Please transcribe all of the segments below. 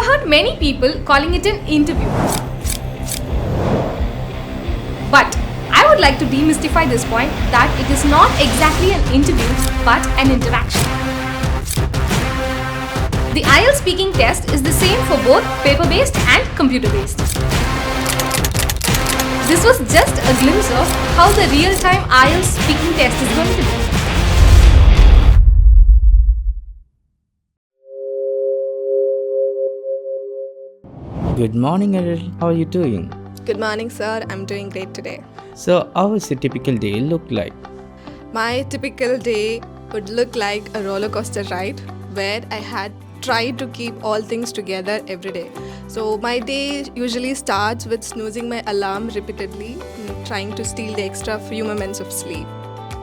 heard many people calling it an interview. But I would like to demystify this point that it is not exactly an interview but an interaction. The IELTS speaking test is the same for both paper-based and computer-based. This was just a glimpse of how the real-time IELTS speaking test is going to be. Good morning, Errol. How are you doing? Good morning, sir. I'm doing great today. So, how does a typical day look like? My typical day would look like a roller coaster ride where I had tried to keep all things together every day. So, my day usually starts with snoozing my alarm repeatedly, trying to steal the extra few moments of sleep.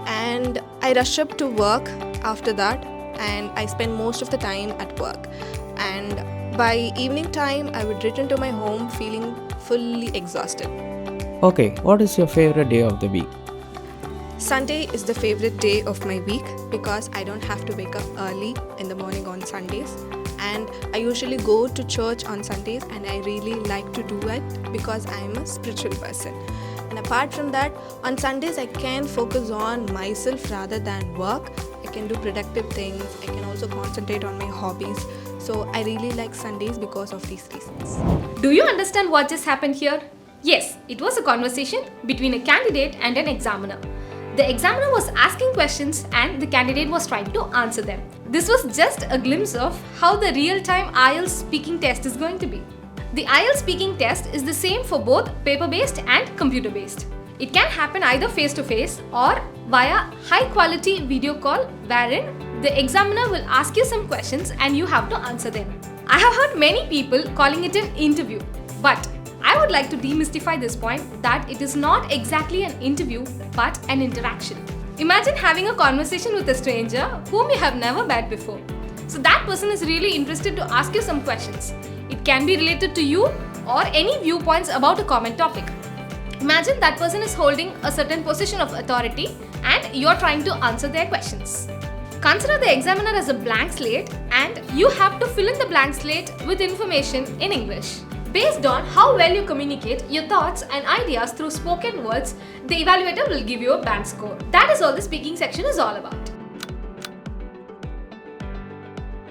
And I rush up to work after that, and I spend most of the time at work. And by evening time, I would return to my home feeling fully exhausted. Okay, what is your favorite day of the week? Sunday is the favorite day of my week because I don't have to wake up early in the morning on Sundays. And I usually go to church on Sundays, and I really like to do it because I am a spiritual person. And apart from that, on Sundays I can focus on myself rather than work. I can do productive things. I can also concentrate on my hobbies. So I really like Sundays because of these reasons. Do you understand what just happened here? Yes, it was a conversation between a candidate and an examiner. The examiner was asking questions and the candidate was trying to answer them. This was just a glimpse of how the real-time IELTS speaking test is going to be. The IELTS speaking test is the same for both paper-based and computer-based. It can happen either face-to-face or via high-quality video call wherein the examiner will ask you some questions and you have to answer them. I have heard many people calling it an interview, but I would like to demystify this point that it is not exactly an interview but an interaction. Imagine having a conversation with a stranger whom you have never met before. So that person is really interested to ask you some questions. It can be related to you or any viewpoints about a common topic. Imagine that person is holding a certain position of authority and you are trying to answer their questions. Consider the examiner as a blank slate and you have to fill in the blank slate with information in English. Based on how well you communicate your thoughts and ideas through spoken words, the evaluator will give you a band score. That is all the speaking section is all about.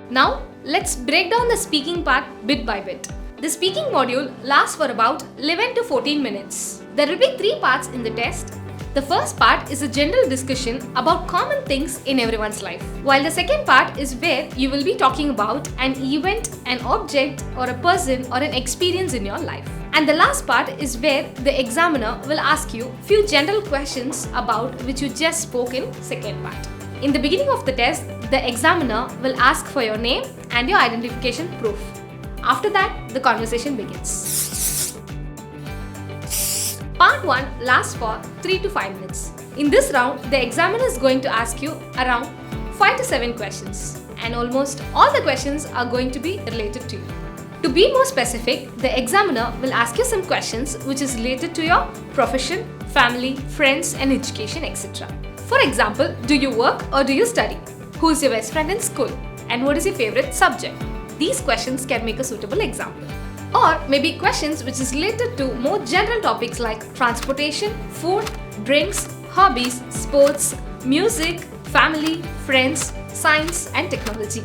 Now, let's break down the speaking part bit by bit. The speaking module lasts for about 11 to 14 minutes. There will be 3 parts in the test. The first part is a general discussion about common things in everyone's life, while the second part is where you will be talking about an event, an object, or a person or an experience in your life. And the last part is where the examiner will ask you few general questions about which you just spoke in second part. In the beginning of the test, the examiner will ask for your name and your identification proof. After that, the conversation begins. Part 1 lasts for 3 to 5 minutes. In this round, the examiner is going to ask you around 5 to 7 questions, and almost all the questions are going to be related to you. To be more specific, the examiner will ask you some questions which is related to your profession, family, friends and education, etc. For example, do you work or do you study? Who is your best friend in school? And what is your favorite subject? These questions can make a suitable example. Or maybe questions which is related to more general topics like transportation, food, drinks, hobbies, sports, music, family, friends, science and technology.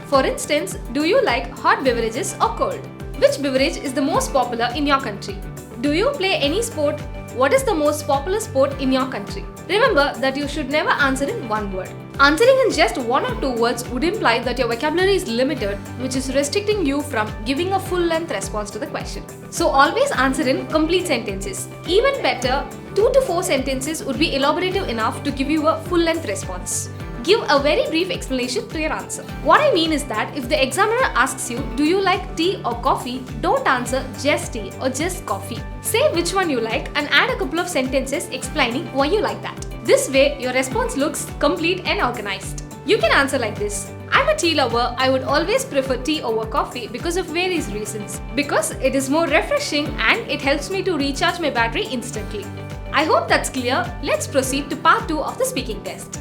For instance, do you like hot beverages or cold? Which beverage is the most popular in your country? Do you play any sport? What is the most popular sport in your country? Remember that you should never answer in one word. Answering in just 1 or 2 words would imply that your vocabulary is limited, which is restricting you from giving a full-length response to the question. So always answer in complete sentences. Even better, 2 to 4 sentences would be elaborative enough to give you a full-length response. Give a very brief explanation to your answer. What I mean is that if the examiner asks you, do you like tea or coffee, don't answer just tea or just coffee. Say which one you like and add a couple of sentences explaining why you like that. This way, your response looks complete and organized. You can answer like this. I'm a tea lover. I would always prefer tea over coffee because of various reasons. Because it is more refreshing and it helps me to recharge my battery instantly. I hope that's clear. Let's proceed to part 2 of the speaking test.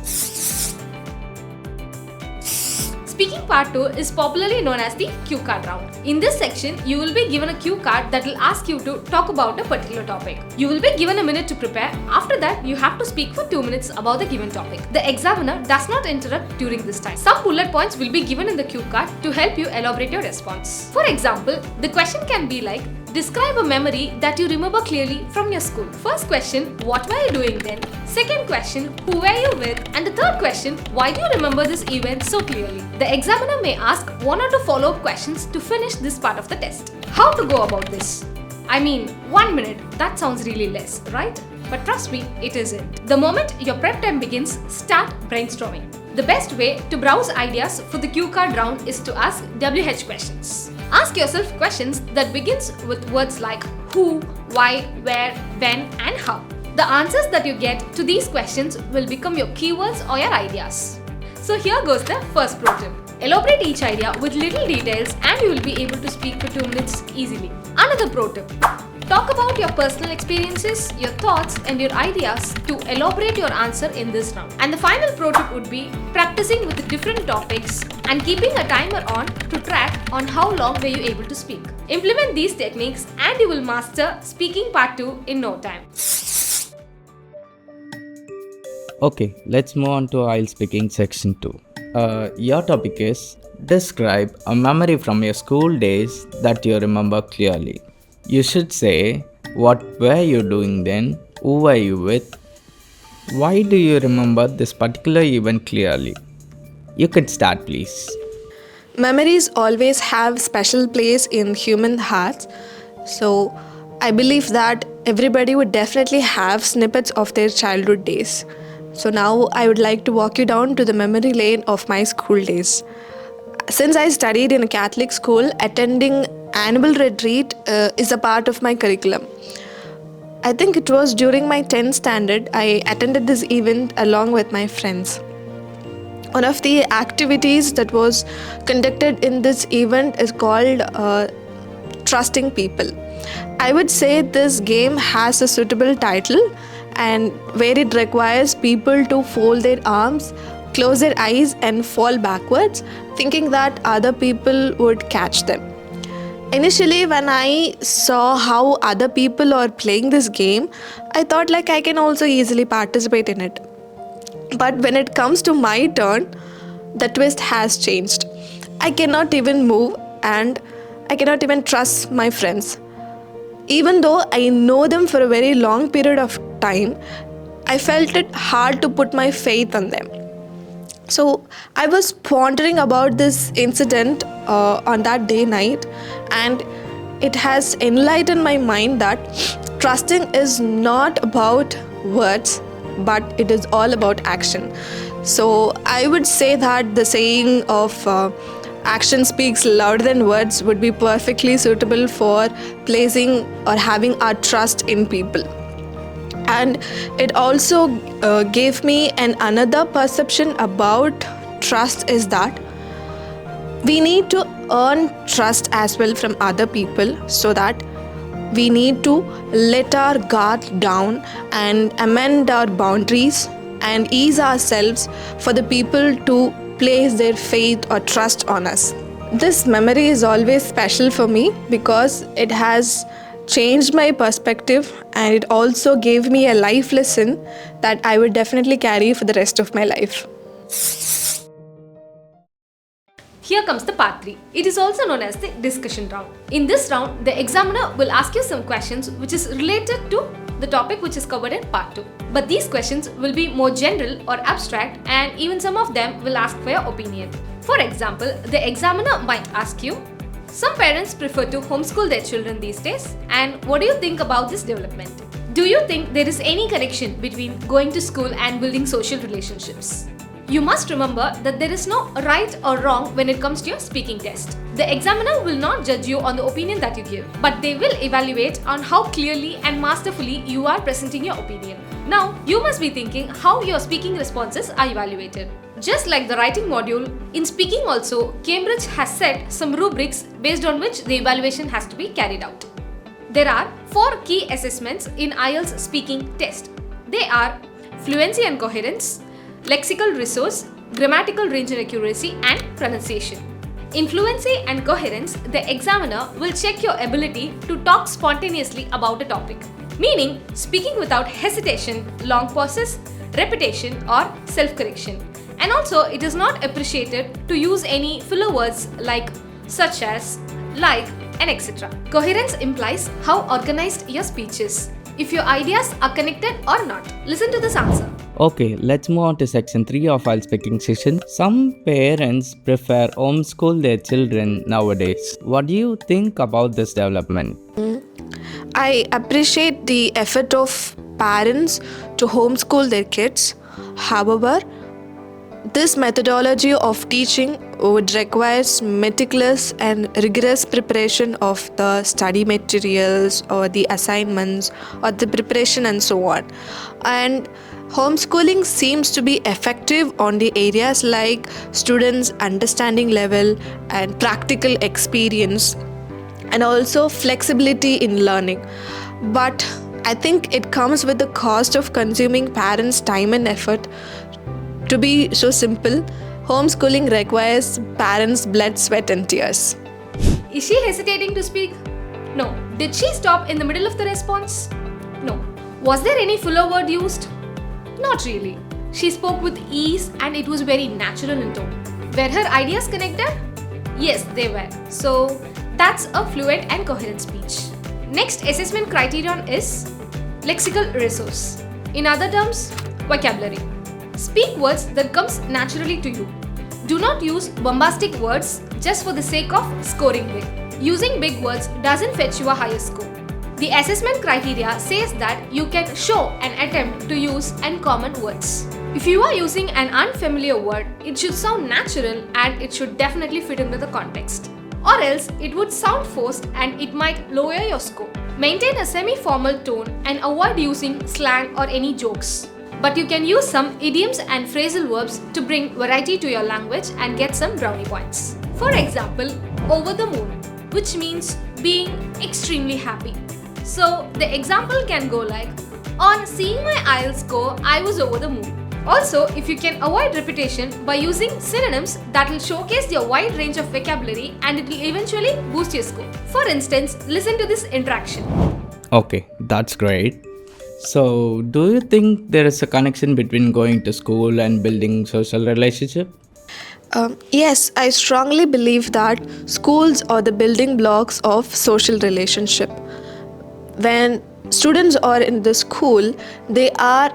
Speaking part 2 is popularly known as the cue card round. In this section, you will be given a cue card that will ask you to talk about a particular topic. You will be given a minute to prepare. After that, you have to speak for 2 minutes about the given topic. The examiner does not interrupt during this time. Some bullet points will be given in the cue card to help you elaborate your response. For example, the question can be like, describe a memory that you remember clearly from your school. First question, what were you doing then? Second question, who were you with? And the third question, why do you remember this event so clearly? The examiner may ask 1 or 2 follow-up questions to finish this part of the test. How to go about this? I mean, 1 minute, that sounds really less, right? But trust me, it isn't. The moment your prep time begins, start brainstorming. The best way to browse ideas for the cue card round is to ask WH questions. Ask yourself questions that begins with words like who, why, where, when and how. The answers that you get to these questions will become your keywords or your ideas. So here goes the first pro tip. Elaborate each idea with little details and you will be able to speak for 2 minutes easily. Another pro tip. Talk about your personal experiences, your thoughts and your ideas to elaborate your answer in this round. And the final pro tip would be practicing with the different topics and keeping a timer on to track on how long were you able to speak. Implement these techniques and you will master speaking part 2 in no time. Okay, let's move on to IELTS Speaking section 2. Your topic is describe a memory from your school days that you remember clearly. You should say what were you doing then, who were you with, why do you remember this particular event clearly. You can start please. Memories always have special place in human hearts. So I believe that everybody would definitely have snippets of their childhood days. So now I would like to walk you down to the memory lane of my school days. Since I studied in a Catholic school, attending annual retreat is a part of my curriculum. I think it was during my 10th standard, I attended this event along with my friends. One of the activities that was conducted in this event is called Trusting People. I would say this game has a suitable title and where it requires people to fold their arms, close their eyes and fall backwards, thinking that other people would catch them. Initially, when I saw how other people are playing this game, I thought like I can also easily participate in it. But when it comes to my turn, the twist has changed. I cannot even move and I cannot even trust my friends. Even though I know them for a very long period of time, I felt it hard to put my faith on them. So I was pondering about this incident on that day night, and it has enlightened my mind that trusting is not about words, but it is all about action. So I would say that the saying of action speaks louder than words would be perfectly suitable for placing or having our trust in people. And it also gave me another perception about trust is that we need to earn trust as well from other people, so that we need to let our guard down and amend our boundaries and ease ourselves for the people to place their faith or trust on us. This memory is always special for me because it has changed my perspective and it also gave me a life lesson that I would definitely carry for the rest of my life. Here comes the part 3. It is also known as the discussion round. In this round, the examiner will ask you some questions which is related to the topic which is covered in part 2. But these questions will be more general or abstract, and even some of them will ask for your opinion. For example, the examiner might ask you, some parents prefer to homeschool their children these days, and what do you think about this development? Do you think there is any connection between going to school and building social relationships? You must remember that there is no right or wrong when it comes to your speaking test. The examiner will not judge you on the opinion that you give, but they will evaluate on how clearly and masterfully you are presenting your opinion. Now, you must be thinking how your speaking responses are evaluated. Just like the writing module, in speaking also, Cambridge has set some rubrics based on which the evaluation has to be carried out. There are 4 key assessments in IELTS speaking test. They are fluency and coherence, lexical resource, grammatical range and accuracy, and pronunciation. In fluency and coherence, the examiner will check your ability to talk spontaneously about a topic, meaning speaking without hesitation, long pauses, repetition, or self-correction. And also, it is not appreciated to use any filler words like, such as, like, and etc. Coherence implies how organized your speech is, if your ideas are connected or not. Listen to this answer. Okay, let's move on to section 3 of IELTS speaking session. Some parents prefer homeschool their children nowadays. What do you think about this development? I appreciate the effort of parents to homeschool their kids. However, this methodology of teaching would require meticulous and rigorous preparation of the study materials or the assignments or the preparation and so on. And homeschooling seems to be effective on the areas like students' understanding level and practical experience and also flexibility in learning. But I think it comes with the cost of consuming parents' time and effort. To be so simple, homeschooling requires parents' blood, sweat, and tears. Is she hesitating to speak? No. Did she stop in the middle of the response? No. Was there any filler word used? Not really. She spoke with ease and it was very natural in tone. Were her ideas connected? Yes, they were. So that's a fluent and coherent speech. Next assessment criterion is lexical resource. In other terms, vocabulary. Speak words that comes naturally to you. Do not use bombastic words just for the sake of scoring big. Using big words doesn't fetch you a higher score. The assessment criteria says that you can show an attempt to use uncommon words. If you are using an unfamiliar word, it should sound natural and it should definitely fit into the context. Or else it would sound forced and it might lower your score. Maintain a semi-formal tone and avoid using slang or any jokes. But you can use some idioms and phrasal verbs to bring variety to your language and get some brownie points. For example, over the moon, which means being extremely happy. So the example can go like, on seeing my IELTS score, I was over the moon. Also, if you can avoid repetition by using synonyms, that will showcase your wide range of vocabulary and it will eventually boost your score. For instance, listen to this interaction. Okay, that's great. So, do you think there is a connection between going to school and building social relationship? Yes, I strongly believe that schools are the building blocks of social relationship. When students are in the school, they are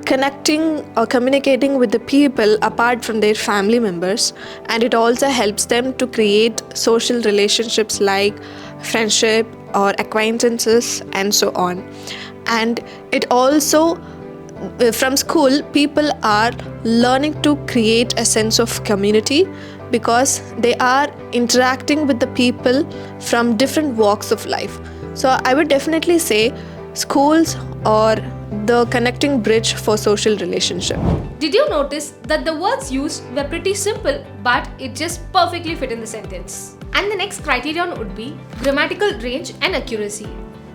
connecting or communicating with the people apart from their family members, and it also helps them to create social relationships like friendship or acquaintances and so on. And it also, from school, people are learning to create a sense of community because they are interacting with the people from different walks of life. So I would definitely say schools are the connecting bridge for social relationship. Did you notice that the words used were pretty simple, but it just perfectly fit in the sentence? And the next criterion would be grammatical range and accuracy.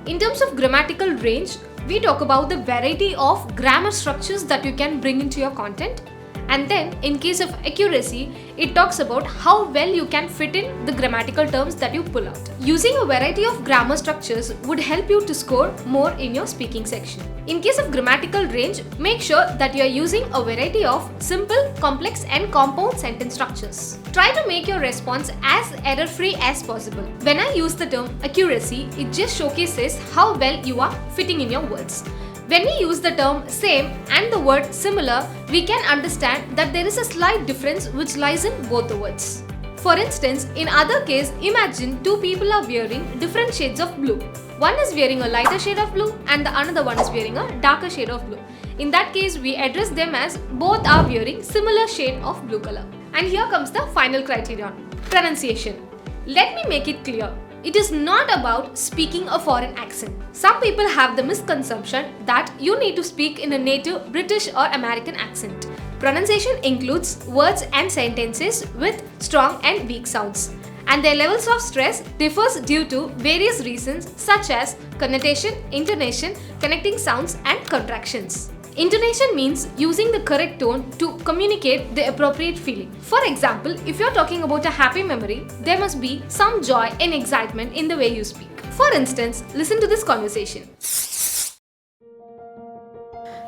In terms of grammatical range, we talk about the variety of grammar structures that you can bring into your content. And then, in case of accuracy, it talks about how well you can fit in the grammatical terms that you pull out. Using a variety of grammar structures would help you to score more in your speaking section. In case of grammatical range, make sure that you are using a variety of simple, complex and compound sentence structures. Try to make your response as error-free as possible. When I use the term accuracy, it just showcases how well you are fitting in your words. When we use the term same and the word similar, we can understand that there is a slight difference which lies in both the words. For instance, in other case, imagine two people are wearing different shades of blue. One is wearing a lighter shade of blue and the another one is wearing a darker shade of blue. In that case, we address them as both are wearing similar shade of blue color. And here comes the final criterion, pronunciation. Let me make it clear. It is not about speaking a foreign accent. Some people have the misconception that you need to speak in a native British or American accent. Pronunciation includes words and sentences with strong and weak sounds, and their levels of stress differs due to various reasons such as connotation, intonation, connecting sounds and contractions. Intonation means using the correct tone to communicate the appropriate feeling. For example, if you're talking about a happy memory, there must be some joy and excitement in the way you speak. For instance, listen to this conversation.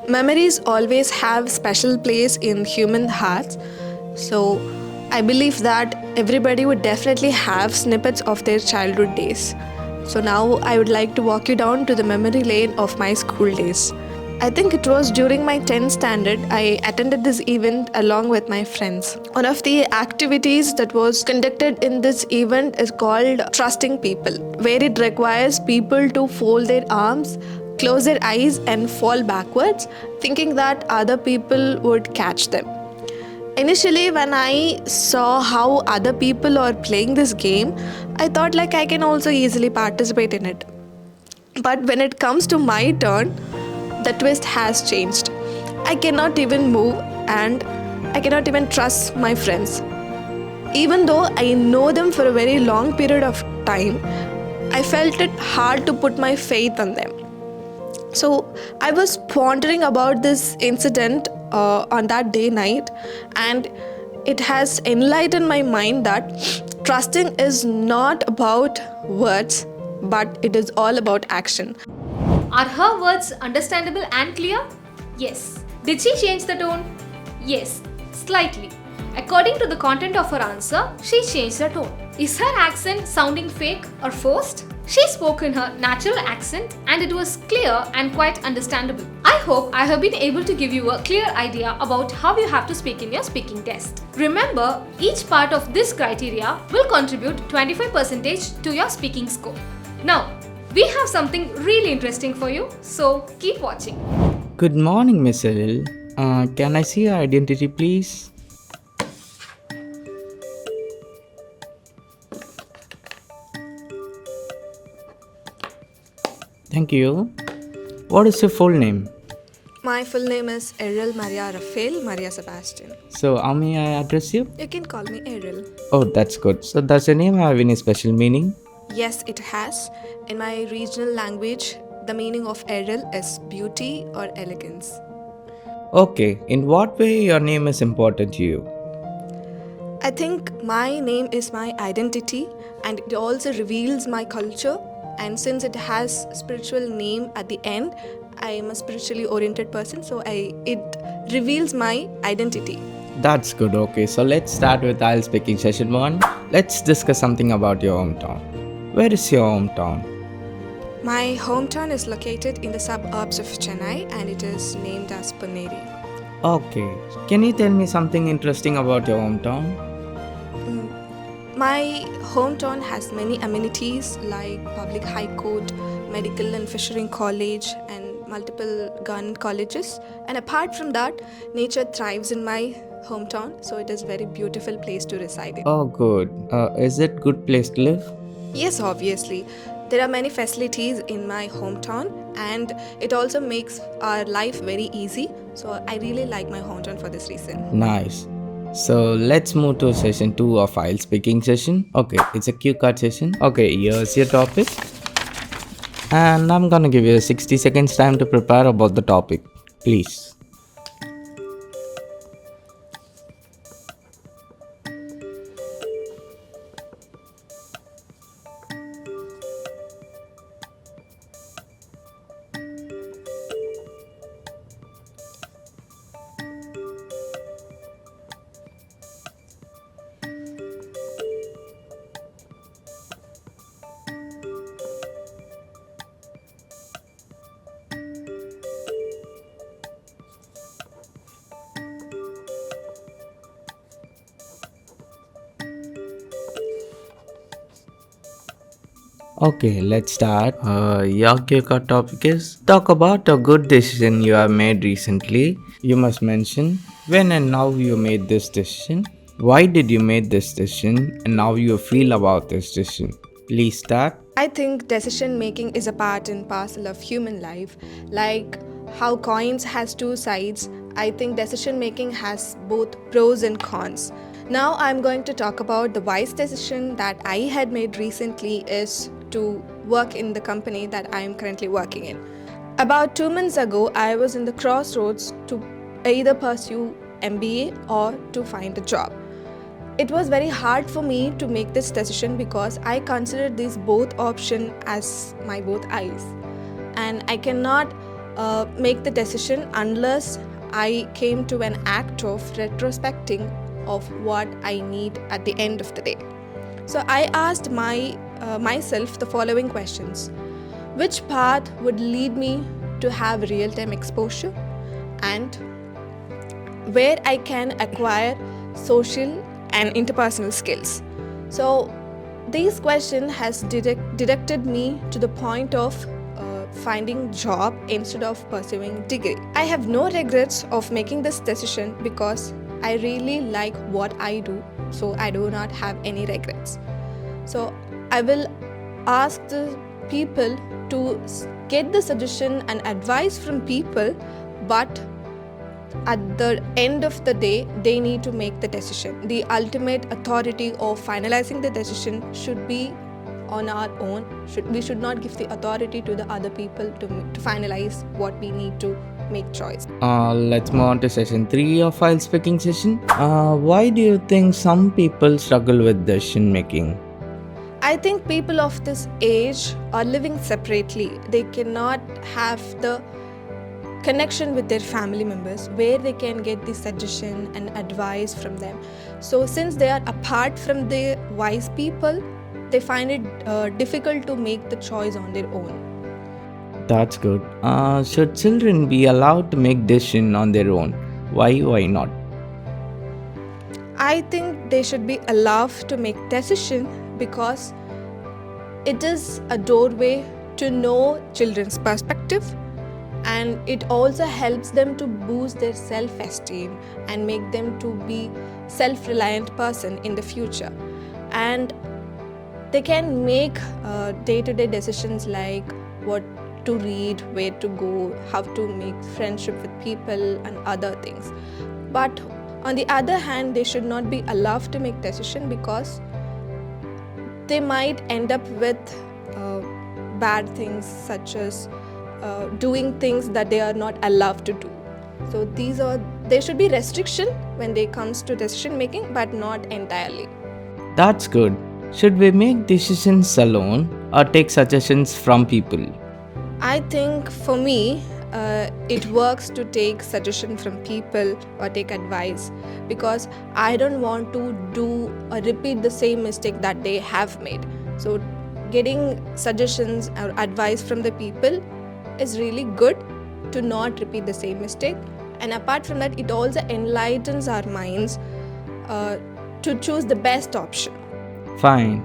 Memories always have special place in human hearts. So I believe that everybody would definitely have snippets of their childhood days. So now I would like to walk you down to the memory lane of my school days. I think it was during my 10th standard I attended this event along with my friends. One of the activities that was conducted in this event is called trusting people, where it requires people to fold their arms, close their eyes and fall backwards, thinking that other people would catch them. Initially, when I saw how other people are playing this game, I thought like I can also easily participate in it. But when it comes to my turn, the twist has changed. I cannot even move and I cannot even trust my friends. Even though I know them for a very long period of time, I felt it hard to put my faith on them. So I was pondering about this incident on that day night, and it has enlightened my mind that trusting is not about words, but it is all about action. Are her words understandable and clear? Yes. Did she change the tone? Yes, slightly. According to the content of her answer, she changed the tone. Is her accent sounding fake or forced? She spoke in her natural accent and it was clear and quite understandable. I hope I have been able to give you a clear idea about how you have to speak in your speaking test. Remember, each part of this criteria will contribute 25% to your speaking score. Now, we have something really interesting for you, so keep watching. Good morning, Miss Cyril. Can I see your identity, please? Thank you. What is your full name? My full name is Errol Maria Rafael Maria Sebastian. So, how may I address you? You can call me Errol. Oh, that's good. So, does your name have any special meaning? Yes, it has. In my regional language, the meaning of Errol is beauty or elegance. Okay, in what way your name is important to you? I think my name is my identity and it also reveals my culture, and since it has spiritual name at the end, I am a spiritually oriented person, so it reveals my identity. That's good. Okay, so let's start with IELTS Speaking Session 1. Let's discuss something about your hometown. Where is your hometown? My hometown is located in the suburbs of Chennai and it is named as Ponneri. Okay, can you tell me something interesting about your hometown? My hometown has many amenities like public high court, medical and fishery college and multiple government colleges. And apart from that, nature thrives in my hometown, so it is a very beautiful place to reside in. Oh, good. Is it good place to live? Yes, obviously. There are many facilities in my hometown and it also makes our life very easy. So I really like my hometown for this reason. Nice. So let's move to session 2 of IELTS Speaking Session. Okay, it's a cue card session. Okay, here's your topic. And I'm gonna give you 60 seconds time to prepare about the topic. Please. Okay, let's start. Your cue card topic is talk about a good decision you have made recently. You must mention when and how you made this decision. Why did you make this decision and how you feel about this decision? Please start. I think decision making is a part and parcel of human life. Like how coins has two sides, I think decision making has both pros and cons. Now I'm going to talk about the wise decision that I had made recently is to work in the company that I am currently working in. About 2 months ago, I was in the crossroads to either pursue MBA or to find a job. It was very hard for me to make this decision because I considered these both options as my both eyes, and I cannot make the decision unless I came to an act of retrospecting of what I need at the end of the day. So I asked myself the following questions: which path would lead me to have real-time exposure, and where I can acquire social and interpersonal skills. So these questions has directed me to the point of finding job instead of pursuing degree. I have no regrets of making this decision because I really like what I do, so I do not have any regrets. So I will ask the people to get the suggestion and advice from people, but at the end of the day, they need to make the decision. The ultimate authority of finalizing the decision should be on our own. We should not give the authority to the other people to finalize what we need to make choice. Let's move on to session 3 of IELTS speaking session. Why do you think some people struggle with decision making? I think people of this age are living separately. They cannot have the connection with their family members where they can get the suggestion and advice from them. So since they are apart from the wise people, they find it difficult to make the choice on their own. That's good. Should children be allowed to make decision on their own? Why not? I think they should be allowed to make decision because it is a doorway to know children's perspective, and it also helps them to boost their self-esteem and make them to be self-reliant person in the future. And they can make day-to-day decisions like what to read, where to go, how to make friendship with people and other things. But on the other hand, they should not be allowed to make decision because they might end up with bad things such as doing things that they are not allowed to do. So there should be restriction when they comes to decision making, but not entirely. That's good. Should we make decisions alone or take suggestions from people? I think for me, it works to take suggestion from people or take advice because I don't want to do or repeat the same mistake that they have made. So getting suggestions or advice from the people is really good to not repeat the same mistake. And apart from that, it also enlightens our minds to choose the best option. Fine.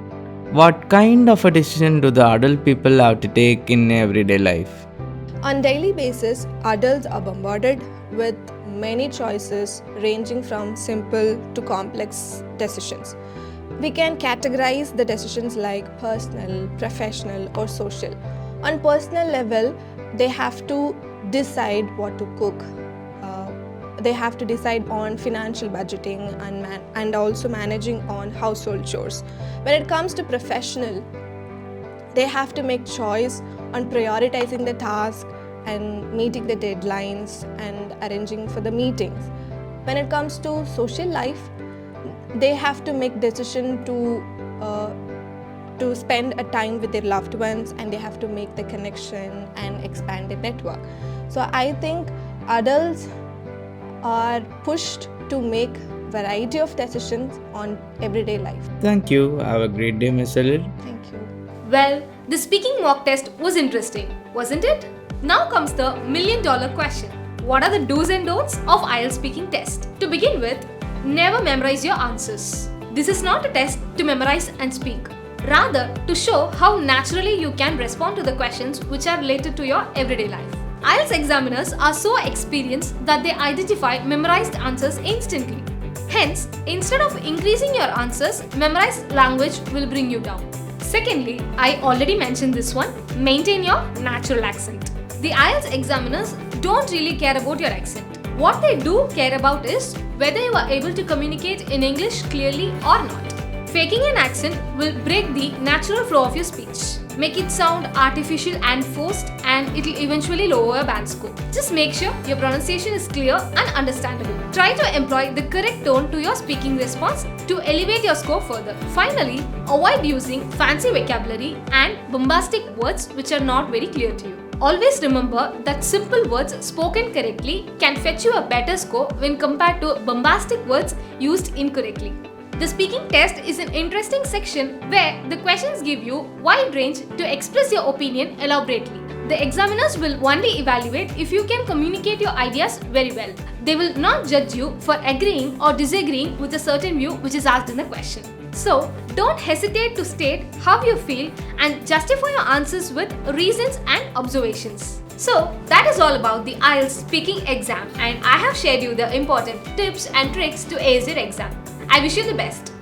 What kind of a decision do the adult people have to take in everyday life? On daily basis, adults are bombarded with many choices ranging from simple to complex decisions. We can categorize the decisions like personal, professional or social. On personal level, they have to decide what to cook. They have to decide on financial budgeting and also managing on household chores. When it comes to professional, they have to make choice on prioritizing the task and meeting the deadlines and arranging for the meetings. When it comes to social life, they have to make decision to spend a time with their loved ones, and they have to make the connection and expand their network. So I think adults are pushed to make variety of decisions on everyday life. Thank you. Have a great day, Ms. Salil. Thank you. Well, the speaking mock test was interesting, wasn't it? Now comes the $1 million question. What are the do's and don'ts of IELTS speaking test? To begin with, never memorize your answers. This is not a test to memorize and speak. Rather, to show how naturally you can respond to the questions which are related to your everyday life. IELTS examiners are so experienced that they identify memorized answers instantly. Hence, instead of increasing your answers, memorized language will bring you down. Secondly, I already mentioned this one, maintain your natural accent. The IELTS examiners don't really care about your accent. What they do care about is whether you are able to communicate in English clearly or not. Faking an accent will break the natural flow of your speech. Make it sound artificial and forced, and it'll eventually lower your band score. Just make sure your pronunciation is clear and understandable. Try to employ the correct tone to your speaking response to elevate your score further. Finally, avoid using fancy vocabulary and bombastic words which are not very clear to you. Always remember that simple words spoken correctly can fetch you a better score when compared to bombastic words used incorrectly. The speaking test is an interesting section where the questions give you wide range to express your opinion elaborately. The examiners will only evaluate if you can communicate your ideas very well. They will not judge you for agreeing or disagreeing with a certain view which is asked in the question. So, don't hesitate to state how you feel and justify your answers with reasons and observations. So, that is all about the IELTS speaking exam, and I have shared you the important tips and tricks to ace your exam. I wish you the best.